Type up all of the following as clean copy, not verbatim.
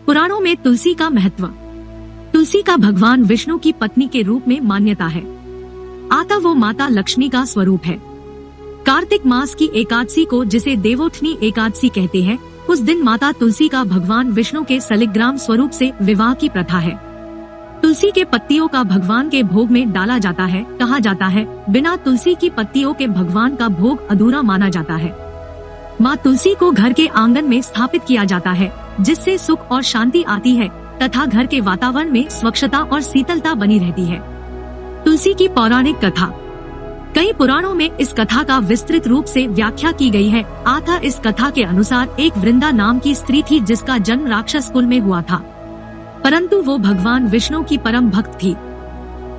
पुराणों में तुलसी का महत्व। तुलसी का भगवान विष्णु की पत्नी के रूप में मान्यता है। अतः वो माता लक्ष्मी का स्वरूप है। कार्तिक मास की एकादशी को, जिसे देवोत्थनी एकादशी कहते हैं, उस दिन माता तुलसी का भगवान विष्णु के शालिग्राम स्वरूप से विवाह की प्रथा है। तुलसी के पत्तियों का भगवान के भोग में डाला जाता है। कहा जाता है, बिना तुलसी की पत्तियों के भगवान का भोग अधूरा माना जाता है। माँ तुलसी को घर के आंगन में स्थापित किया जाता है, जिससे सुख और शांति आती है तथा घर के वातावरण में स्वच्छता और शीतलता बनी रहती है। तुलसी की पौराणिक कथा। कई पुराणों में इस कथा का विस्तृत रूप से व्याख्या की गई है। अतः इस कथा के अनुसार एक वृंदा नाम की स्त्री थी, जिसका जन्म राक्षस कुल में हुआ था, परंतु वो भगवान विष्णु की परम भक्त थी।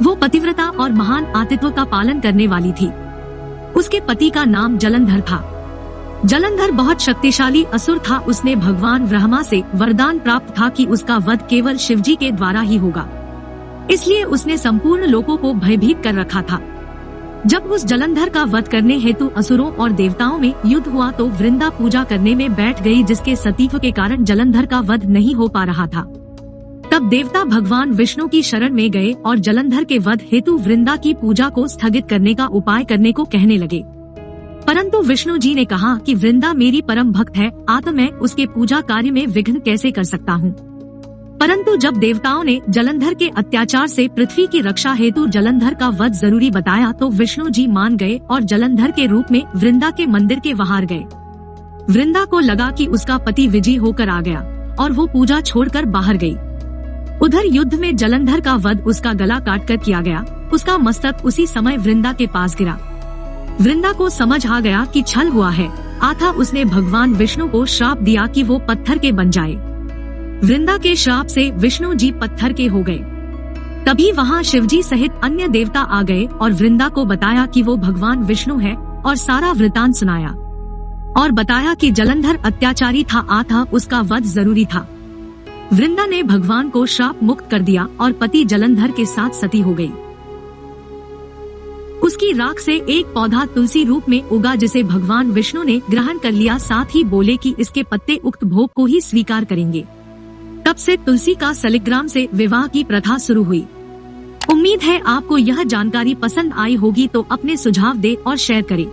वो पतिव्रता और महान आतिथ्य का पालन करने वाली थी। उसके पति का नाम जलंधर था। जलंधर बहुत शक्तिशाली असुर था। उसने भगवान ब्रह्मा से वरदान प्राप्त था कि उसका वध केवल शिवजी के द्वारा ही होगा, इसलिए उसने संपूर्ण लोगों को भयभीत कर रखा था। जब उस जलंधर का वध करने हेतु असुरों और देवताओं में युद्ध हुआ तो वृंदा पूजा करने में बैठ गई, जिसके सतीत्व के कारण जलंधर का वध नहीं हो पा रहा था। तब देवता भगवान विष्णु की शरण में गए और जलंधर के वध हेतु वृंदा की पूजा को स्थगित करने का उपाय करने को कहने लगे, परंतु विष्णु जी ने कहा कि वृंदा मेरी परम भक्त है, अतः मैं उसके पूजा कार्य में विघ्न कैसे कर सकता हूँ। परंतु जब देवताओं ने जलंधर के अत्याचार से पृथ्वी की रक्षा हेतु जलंधर का वध जरूरी बताया तो विष्णु जी मान गए और जलंधर के रूप में वृंदा के मंदिर के बाहर गए। वृंदा को लगा कि उसका पति विजयी होकर आ गया और वो पूजा छोड़कर बाहर गई। उधर युद्ध में जलंधर का वध उसका गला काटकर किया गया। उसका मस्तक उसी समय वृंदा के पास गिरा। वृंदा को समझ आ गया कि छल हुआ है, अतः उसने भगवान विष्णु को श्राप दिया कि वो पत्थर के बन जाए। वृंदा के श्राप से विष्णु जी पत्थर के हो गए। तभी वहाँ शिवजी सहित अन्य देवता आ गए और वृंदा को बताया कि वो भगवान विष्णु है और सारा वृतांत सुनाया और बताया कि जलंधर अत्याचारी था, अतः उसका वध जरूरी था। वृंदा ने भगवान को श्राप मुक्त कर दिया और पति जलंधर के साथ सती हो गई। उसकी राख से एक पौधा तुलसी रूप में उगा, जिसे भगवान विष्णु ने ग्रहण कर लिया। साथ ही बोले कि इसके पत्ते उक्त भोग को ही स्वीकार करेंगे। तब से तुलसी का शालिग्राम से विवाह की प्रथा शुरू हुई। उम्मीद है आपको यह जानकारी पसंद आई होगी, तो अपने सुझाव दे और शेयर करें।